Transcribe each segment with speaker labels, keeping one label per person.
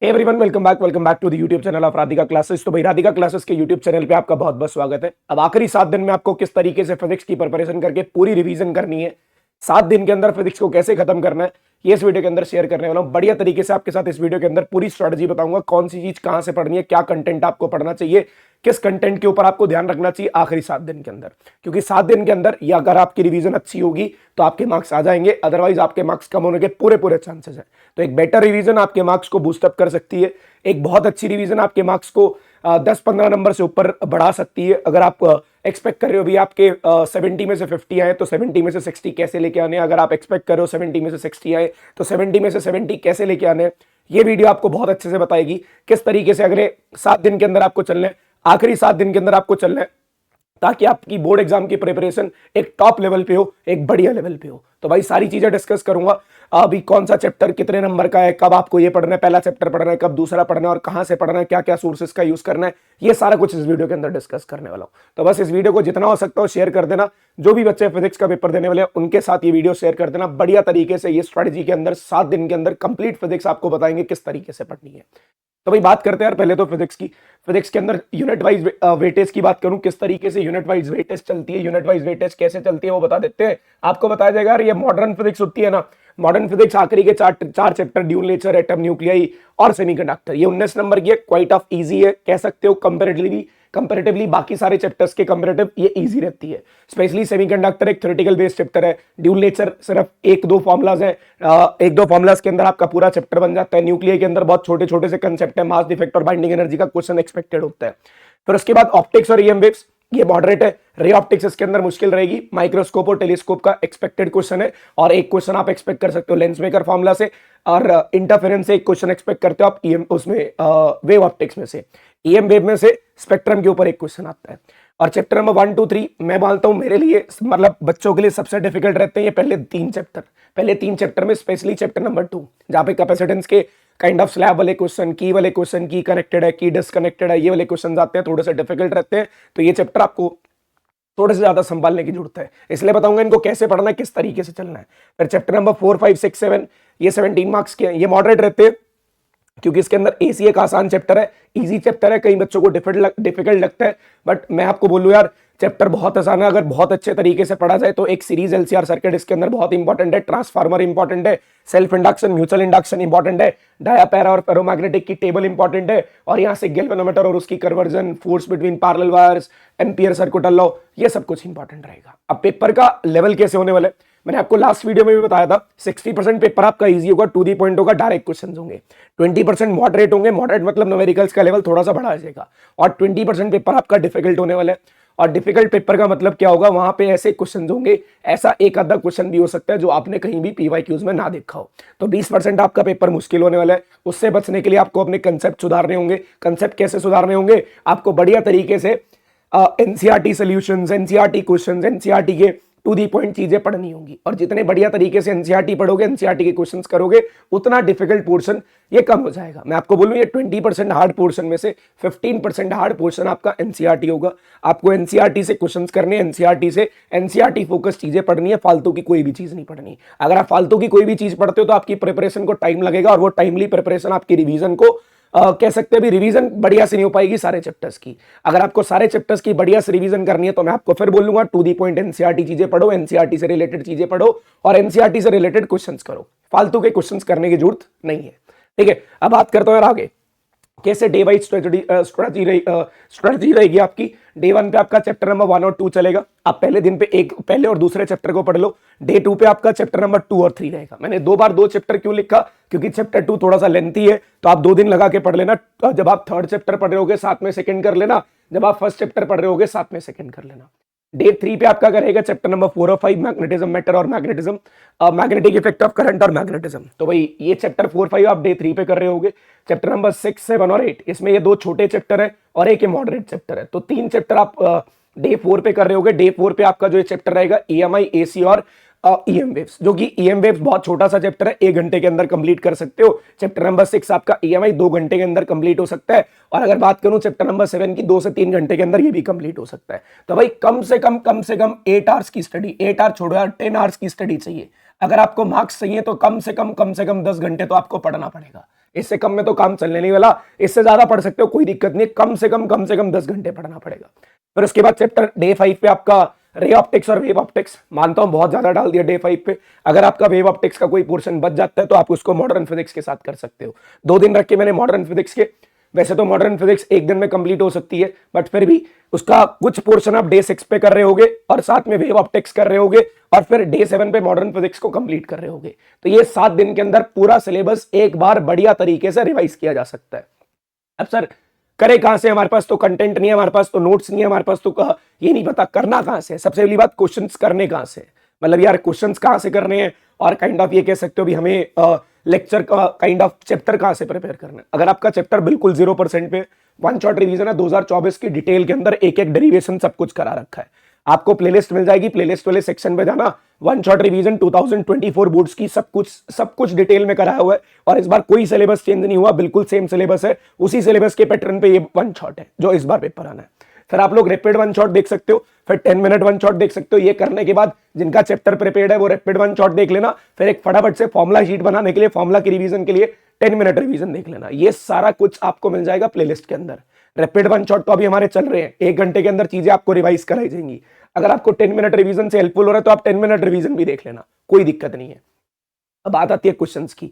Speaker 1: Everyone welcome back to the YouTube channel of Radhika classes. तो भाई Radhika classes के YouTube channel पे आपका बहुत बहुत स्वागत है। अब आखिरी 7 दिन में आपको किस तरीके से फिजिक्स की प्रिपरेशन करके पूरी रिवीजन करनी है, 7 दिन के अंदर फिजिक्स को कैसे खत्म करना है, ये इस वीडियो के अंदर शेयर करने वाला हूं। बढ़िया तरीके से आपके साथ इस वीडियो के अंदर पूरी स्ट्रेटजी बताऊंगा, कौन सी चीज कहां से पढ़नी है, क्या कंटेंट आपको पढ़ना चाहिए, किस कंटेंट के ऊपर आपको ध्यान रखना चाहिए आखिरी 7 दिन के अंदर। क्योंकि 7 दिन के अंदर या अगर आपकी रिवीजन अच्छी होगी तो आपके मार्क्स आ जाएंगे, अदरवाइज आपके मार्क्स कम होने के पूरे पूरे चांसेस हैं। तो एक बेटर रिवीजन आपके मार्क्स को बूस्टअप कर सकती है, एक बहुत अच्छी रिवीजन आपके मार्क्स को 10-15 नंबर से ऊपर बढ़ा सकती है। अगर आप एक्सपेक्ट कर रहे हो भी आपके 70 में से 50 आए तो 70 में से 60 कैसे लेके आने, अगर आप एक्सपेक्ट कर रहे हो 70 में से 60 आए तो 70 में से 70 कैसे लेके आने, ये वीडियो आपको बहुत अच्छे से बताएगी किस तरीके से अगले 7 दिन के अंदर आपको चलना है, आखिरी 7 दिन के अंदर आपको चलना है, ताकि आपकी बोर्ड एग्जाम की प्रिपरेशन एक टॉप लेवल पे हो, एक बढ़िया लेवल पे हो। तो भाई सारी चीजें डिस्कस करूंगा, अभी कौन सा चैप्टर कितने नंबर का है, कब आपको ये पढ़ना है, पहला चैप्टर पढ़ना है, कब दूसरा पढ़ना है और कहां से पढ़ना है, क्या क्या सोर्सेस का यूज करना है, ये सारा कुछ इस वीडियो के अंदर डिस्कस करने वाला हूं। तो बस इस वीडियो को जितना हो सकता हो शेयर कर देना, जो भी बच्चे फिजिक्स का पेपर देने वाले हैं उनके साथ ये वीडियो शेयर कर देना। बढ़िया तरीके से ये स्ट्रेटेजी के अंदर 7 दिन के अंदर कंप्लीट फिजिक्स आपको बताएंगे किस तरीके से पढ़नी है। तो भाई बात करते हैं यार पहले तो फिजिक्स की। फिजिक्स के अंदर यूनिट वाइज वेटेज की बात करूं, किस तरीके से यूनिट वाइज वेटेज चलती है, यूनिट वाइज वेटेज कैसे चलती है वो बता देते हैं। आपको बताया जाएगा यार ये मॉडर्न फिजिक्स होती है ना, मॉडर्न फिजिक्स आखिरी के चार chapter dual nature, atom, nuclei और सेमीकंडक्टर, ये 19 नंबर की है, क्वाइट ऑफ इजी है कह सकते हो। कंपैरेटिवली बाकी सारे चैप्टर्स के कंपैरेटिव ये इजी रहती है। स्पेशली सेमीकंडक्टर एक थ्योरेटिकल बेस्ड चैप्टर है, ड्यूल नेचर सिर्फ एक दो फॉर्मुलाज है, एक दो फॉर्मुलाज के अंदर आपका पूरा चैप्टर बन जाता है। न्यूक्लियर के अंदर बहुत छोटे छोटे से कंसेप्ट है, मास डिफेक्ट और बाइंडिंग एनर्जी का क्वेश्चन एक्सपेक्टेड होता है। फिर उसके बाद ऑप्टिक्स और ईएम वेव्स, ये मॉडरेट है। रे ऑप्टिक्स इसके अंदर मुश्किल रहेगी, माइक्रोस्कोप और टेलीस्कोप का एक्सपेक्टेड क्वेश्चन है, और एक क्वेश्चन आप एक्सपेक्ट कर सकते हो लेंस मेकर फॉर्मूला से, और इंटरफेरेंस से एक क्वेश्चन एक्सपेक्ट करते हो आप ईएम उसमें वेव ऑप्टिक्स में से, ईएम वेव में से स्पेक्ट्रम के ऊपर एक क्वेश्चन आता है। और चैप्टर नंबर 1, 2, 3 मैं मानता हूं मेरे लिए मतलब बच्चों के लिए सबसे डिफिकल्ट रहते हैं ये पहले 3 चैप्टर में, स्पेशली चैप्टर नंबर 2 जहां पे कैपेसिटेंस के काइंड ऑफ स्लैब वाले क्वेश्चन, की कनेक्टेड है, की डिसकनेक्टेड है, ये वाले क्वेश्चन आते हैं, थोड़े से डिफिकल्ट रहते हैं। तो ये चैप्टर आपको थोड़े से ज्यादा संभालने की जरूरत है, इसलिए बताऊंगा इनको कैसे पढ़ना है, किस तरीके से चलना है। फिर चैप्टर नंबर 4, 5, 6, 7 ये 17 मार्क्स के हैं, ये मॉडरेट रहते हैं क्योंकि इसके अंदर एसी एक आसान चैप्टर है, इजी चैप्टर है, कई बच्चों को डिफिकल्ट लगता है, बट मैं आपको बोलूं यार चैप्टर बहुत आसान है। अगर बहुत अच्छे तरीके से पढ़ा जाए तो एक सीरीज एलसीआर सर्किट इसके अंदर बहुत इंपॉर्टेंट है, ट्रांसफार्मर इंपॉर्टेंट है, self induction, mutual induction important है, डाया पैरा और फेरोमैग्नेटिक की टेबल इंपॉर्टेंट है, और यहाँ से गैल्वेनोमीटर और उसकी conversion, force between parallel wires, ampere circuital law, ये सब कुछ इंपॉर्टेंट रहेगा। अब पेपर का लेवल कैसे होने वाला है, मैंने आपको लास्ट वीडियो में भी बताया था, 60% पेपर आपका इजी होगा, टू दी पॉइंट होगा, डायरेक्ट क्वेश्चंस होंगे, 20% मॉडरेट होंगे, मॉडरेट मतलब न्यूमेरिकल्स का लेवल थोड़ा सा बढ़ा जाएगा, और 20% पेपर आपका डिफिकल्ट होने वाला है। और डिफिकल्ट पेपर का मतलब क्या होगा, वहां पे ऐसे क्वेश्चन होंगे, ऐसा एक आधा क्वेश्चन भी हो सकता है जो आपने कहीं भी पीवाईक्यूज में ना देखा हो। तो 20% आपका पेपर मुश्किल होने वाला है, उससे बचने के लिए आपको अपने कंसेप्ट सुधारने होंगे। कंसेप्ट कैसे सुधारने होंगे, आपको बढ़िया तरीके से NCERT solutions, NCERT questions, NCERT के टू दी पॉइंट चीजें पढ़नी होंगी, और जितने बढ़िया तरीके से एनसीईआरटी पढ़ोगे, एनसीईआरटी के क्वेश्चंस करोगे, उतना डिफिकल्ट पोर्शन ये कम हो जाएगा। मैं आपको बोलूं ये 20% हार्ड पोर्शन में से 15% हार्ड पोर्शन आपका एनसीईआरटी होगा। आपको एनसीईआरटी से क्वेश्चंस करने, एनसीईआरटी फोकस चीजें पढ़नी है, फालतू की कोई भी चीज नहीं पढ़नी। अगर आप फालतू की कोई भी चीज पढ़ते हो तो आपकी प्रिपरेशन को टाइम लगेगा, और वो टाइमली प्रिपरेशन आपकी रिवीजन को कह सकते हैं भी रिवीजन बढ़िया से नहीं हो पाएगी सारे चैप्टर्स की। अगर आपको सारे चैप्टर्स की बढ़िया से रिवीजन करनी है तो मैं आपको फिर बोलूंगा टू दी पॉइंट एनसीईआरटी चीजें पढ़ो, एनसीईआरटी से रिलेटेड चीजें पढ़ो, और एनसीईआरटी से रिलेटेड क्वेश्चंस करो, फालतू के क्वेश्चंस करने की जरूरत नहीं है। ठीक है, अब बात करता हूं यार आगे कैसे डे वाइज स्ट्रेटजी रहेगी आपकी। डे 1 पे आपका चैप्टर नंबर 1 और 2 चलेगा, आप पहले दिन पे पहले और दूसरे चैप्टर को पढ़ लो। डे 2 पे आपका चैप्टर नंबर 2 और 3 रहेगा। मैंने 2 बार 2 चैप्टर क्यों लिखा, क्योंकि चैप्टर 2 थोड़ा सा लेंथी है, तो आप 2 दिन लगा के पढ़ लेना। जब आप थर्ड चैप्टर पढ़ रहे होगे साथ में सेकंड कर लेना, जब आप फर्स्ट चैप्टर पढ़ रहे होगे साथ में सेकंड कर लेना। डे 3 पे आपका करेगा चैप्टर नंबर 4 और 5, मैग्नेटिज्म, मैटर और magnetism, magnetic effect of current और मैग्नेटिज्म। तो भाई ये चैप्टर 4, 5 आप डे 3 पे कर रहे होगे। चैप्टर नंबर 6, 7 और 8, इसमें ये 2 छोटे चैप्टर है और एक मॉडरेट चैप्टर है, तो 3 चैप्टर आप डे 4 पे कर रहे होगे। डे 4 पे आपका जो चैप्टर रहेगा EMI, AC और ईएम वेव्स, जो कि ईएम वेव्स बहुत छोटा सा चैप्टर है, 1 घंटे के अंदर कंप्लीट कर सकते हो। चैप्टर नंबर 6 आपका ईएमआई 2 घंटे के अंदर कंप्लीट हो सकता है, और अगर बात करूं चैप्टर नंबर 7 की, 2 से 3 घंटे के अंदर ये भी कंप्लीट हो सकता है। तो भाई कम से कम 8 आवर्स की स्टडी, 8 आवर छोड़ो यार, 10 आवर्स की स्टडी चाहिए। अगर आपको मार्क्स चाहिए तो कम से कम 10 घंटे तो आपको पढ़ना पड़ेगा। इससे कम में तो काम चलने नहीं वाला, इससे ज्यादा पढ़ सकते हो, कोई दिक्कत नहीं, कम से कम 10 घंटे पढ़ना पड़ेगा। फिर उसके बाद चैप्टर डे 5 पे आपका रे ऑप्टिक्स और वेव ऑप्टिक्स, मानता हूं बहुत ज्यादा डाल दिया डे 5 पे। अगर आपका वेव ऑप्टिक्स का कोई पोर्शन बच जाता है तो आप उसको मॉडर्न फिजिक्स के साथ कर सकते हो। 2 दिन रख के मैंने मॉडर्न फिजिक्स के। वैसे तो मॉडर्न फिजिक्स 1 दिन में कंप्लीट हो सकती है, बट फिर भी उसका कुछ पोर्शन आप डे 6 पे कर रहे होगे और साथ में वेव ऑप्टिक्स कर रहे होगे, और फिर डे 7 पे मॉडर्न फिजिक्स को कंप्लीट कर रहे होगे। तो ये 7 दिन के अंदर पूरा सिलेबस एक बार बढ़िया तरीके से रिवाइज किया जा सकता है। अब सर करे कहां से, हमारे पास तो कंटेंट नहीं है, हमारे पास तो नोट्स नहीं है, हमारे पास तो ये नहीं पता करना कहां से। सबसे पहली बात, क्वेश्चंस करने कहां से, मतलब यार क्वेश्चंस कहां से करने हैं, और काइंड ऑफ ये कह सकते हो भी हमें लेक्चर का काइंड ऑफ चैप्टर कहां से प्रिपेयर करना है। अगर आपका चैप्टर बिल्कुल 0% पे वन शॉट रिवीजन है, 2024 की डिटेल के अंदर एक एक डेरिवेशन सब कुछ करा रखा है, आपको प्लेलिस्ट मिल जाएगी, प्लेलिस्ट वाले सेक्शन पे जाना, वन शॉट रिवीजन 2024 बोर्ड्स की सब कुछ डिटेल में कराया हुआ है। और इस बार कोई सिलेबस चेंज नहीं हुआ, बिल्कुल सेम सिलेबस है, उसी सिलेबस के पैटर्न पे ये वन शॉट है जो इस बार पेपर आना है। फिर आप लोग रैपिड वन शॉट देख सकते हो, फिर 10 मिनट वन शॉट देख सकते हो। ये करने के बाद जिनका चैप्टर प्रिपेयर्ड है वो रैपिड वन शॉट देख लेना, फिर एक फटाफट से फॉर्मुला शीट बनाने के लिए, फॉर्मुला की रिवीजन के लिए 10 मिनट रिवीजन देख लेना। ये सारा कुछ आपको मिल जाएगा प्लेलिस्ट के अंदर। रैपिड वन शॉट तो अभी हमारे चल रहे हैं, 1 घंटे के अंदर चीजें आपको रिवाइज कराई जाएंगी। अगर आपको 10 मिनट रिवीजन से हेल्पफुल हो रहा है तो आप 10 मिनट रिवीजन भी देख लेना, कोई दिक्कत नहीं है। अब बात आती है क्वेश्चंस की।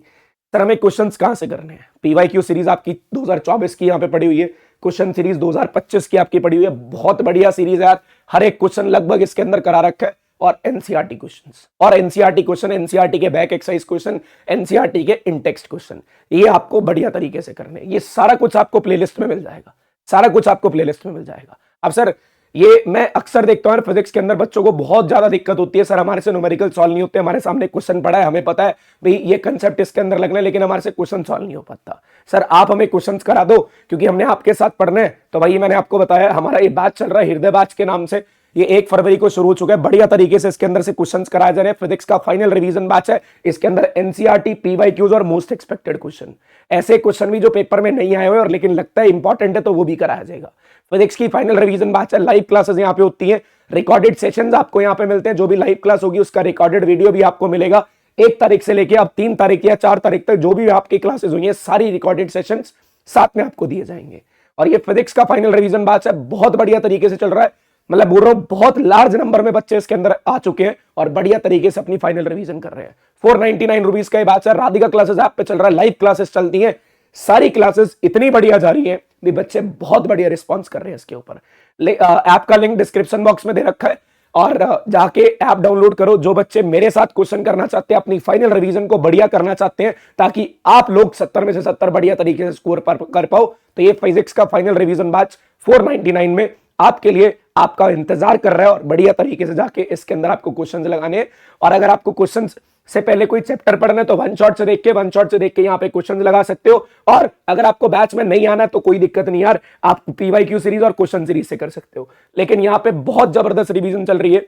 Speaker 1: सर हमें क्वेश्चंस कहां से करने हैं? पीवाईक्यू सीरीज आपकी 2024 की यहाँ पे पड़ी हुई है, क्वेश्चन सीरीज 2025 की आपकी पड़ी हुई है, बहुत बढ़िया सीरीज है यार, हर एक क्वेश्चन लगभग इसके अंदर करा रखा है। और एनसीईआरटी क्वेश्चंस, और एनसीईआरटी क्वेश्चन, एनसीईआरटी के बैक एक्सरसाइज क्वेश्चन, एनसीईआरटी के इन टेक्स्ट क्वेश्चन, ये आपको बढ़िया तरीके से करने हैं। ये सारा कुछ आपको प्लेलिस्ट में मिल जाएगा, सारा कुछ आपको प्लेलिस्ट में मिल जाएगा। अब सर ये मैं अक्सर देखता हूं फिजिक्स के अंदर बच्चों को बहुत ज्यादा दिक्कत होती है, सर हमारे से न्यूमेरिकल सॉल्व नहीं होते, हमारे सामने क्वेश्चन पड़ा है, हमें पता है भाई ये कंसेप्ट इसके अंदर लगना है, लेकिन हमारे से क्वेश्चन सॉल्व नहीं हो पाता। सर आप हमें क्वेश्चंस करा दो, क्योंकि हमने आपके साथ पढ़ना है। तो भाई मैंने आपको बताया हमारा ये बैच चल रहा है हृदय बैच के नाम से, ये 1 फरवरी को शुरू हो चुका है, बढ़िया तरीके से इसके अंदर से क्वेश्चंस कराए जा रहे हैं। फिजिक्स का फाइनल रिवीजन बैच है, इसके अंदर एनसीईआरटी, पीवाईक्यूज और मोस्ट एक्सपेक्टेड क्वेश्चन, ऐसे क्वेश्चन भी जो पेपर में नहीं आए हुए और लेकिन लगता है इंपॉर्टेंट है, तो वो भी कराया जाएगा। फिजिक्स की फाइनल रिवीजन बैच है, लाइव क्लासेस यहाँ पे होती हैं, रिकॉर्डेड सेशंस आपको यहाँ पे मिलते हैं, जो भी लाइव क्लास होगी उसका रिकॉर्डेड वीडियो भी आपको मिलेगा। 1 तारीख से लेके अब 3 तारीख या 4 तारीख तक जो भी आपकी क्लासेस हुई है, सारी रिकॉर्डेड सेशंस साथ में आपको दिए जाएंगे। और ये फिजिक्स का फाइनल रिवीजन बैच है, बहुत बढ़िया तरीके से चल रहा है, मतलब बोल रहा हूं बहुत लार्ज नंबर में बच्चे इसके अंदर आ चुके हैं और बढ़िया तरीके से अपनी फाइनल रिवीजन कर रहे हैं। 499 रुपीज का बैच है, राधिका क्लासेस ऐप पे चल रहा है, लाइव क्लासेस चलती हैं, सारी क्लासेस इतनी बढ़िया जा रही हैं, भी बच्चे बहुत बढ़िया रिस्पॉन्स कर रहे हैं इसके ऊपर। ऐप का लिंक डिस्क्रिप्शन बॉक्स में दे रखा है, और जाके ऐप डाउनलोड करो। जो बच्चे मेरे साथ क्वेश्चन करना चाहते हैं, अपनी फाइनल रिवीजन को बढ़िया करना चाहते हैं, ताकि आप लोग 70 में से 70 बढ़िया तरीके से स्कोर कर पाओ, तो ये फिजिक्स का फाइनल रिवीजन बैच 499 में आपके लिए आपका इंतजार कर रहा है, और बढ़िया तरीके से जाके इसके अंदर आपको क्वेश्चंस लगाने हैं। और अगर आपको क्वेश्चंस से पहले कोई चैप्टर पढ़ना है तो वन शॉट से देख के यहाँ पे क्वेश्चंस लगा सकते हो। और अगर आपको बैच में नहीं आना तो कोई दिक्कत नहीं यार, आप पीवाईक्यू सीरीज और क्वेश्चन सीरीज से कर सकते हो, लेकिन यहाँ पे बहुत जबरदस्त रिवीजन चल रही है।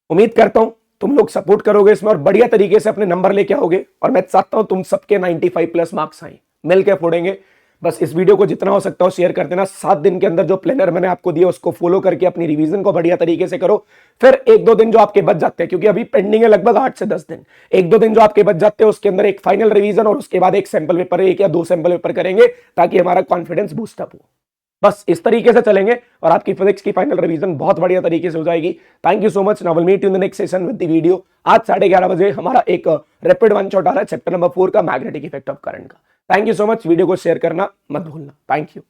Speaker 1: उम्मीद करता हूं तुम लोग सपोर्ट करोगे इसमें और बढ़िया तरीके से अपने नंबर लेके आओगे, और मैं चाहता हूं तुम सबके 95+ मार्क्स आए, मिलकर फोड़ेंगे। बस इस वीडियो को जितना हो सकता हो शेयर कर देना। 7 दिन के अंदर जो प्लानर मैंने आपको दिया उसको फॉलो करके अपनी रिवीजन को बढ़िया तरीके से करो। फिर 1-2 दिन जो आपके बच जाते हैं, क्योंकि अभी पेंडिंग है लगभग 8 से 10 दिन, 1-2 दिन जो आपके बच जाते हैं उसके अंदर एक फाइनल रिवीजन और उसके बाद एक सैंपल पेपर, 1 या 2 सैंपल पेपर करेंगे, ताकि हमारा कॉन्फिडेंस बूस्ट अप हो। बस इस तरीके से चलेंगे और आपकी फिजिक्स की फाइनल रिवीजन बहुत बढ़िया तरीके से हो जाएगी। Thank you so much. Now will meet you in the next session with the video. आज 11:30 बजे हमारा एक रैपिड वन शॉट आ रहा है चैप्टर नंबर 4 का, मैग्नेटिक इफेक्ट ऑफ करंट का। Thank you so much. Video को शेयर करना मत भूलना। Thank you.